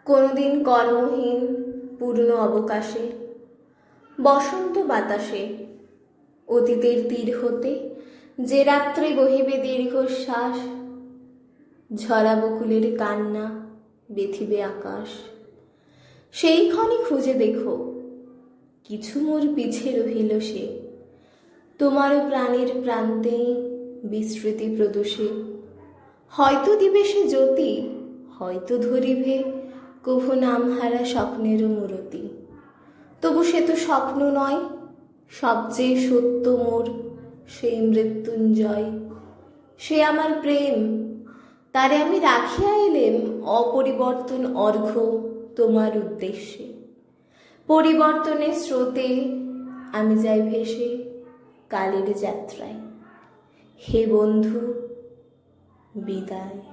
কোনোদিন কর্মহীন পূর্ণ অবকাশে, বসন্ত বাতাসে, অতীতের তীর হতে যে রাত্রে বহিবে দীর্ঘশ্বাস, ঝরা বকুলের কান্না বেথিবে আকাশ। সেইক্ষণে খুঁজে দেখো, কিছু মোর পিছে রহিল সে, তোমারও প্রাণের প্রান্তে বিস্মৃতি প্রদোষে। হয়তো দিবে সে জ্যোতি, হয়তো ধরিবে কভু নামহারা স্বপ্নেরও মূরতি। তবু সে তো স্বপ্ন নয়, সবচেয়ে সত্য মোর সেই মৃত্যুঞ্জয়। সে আমার প্রেম, তারে আমি রাখিয়া এলেম অপরিবর্তন অর্ঘ্য তোমার উদ্দেশ্যে। পরিবর্তনের স্রোতে আমি যাই ভেসে কালের যাত্রায়। হে বন্ধু, বিদায়।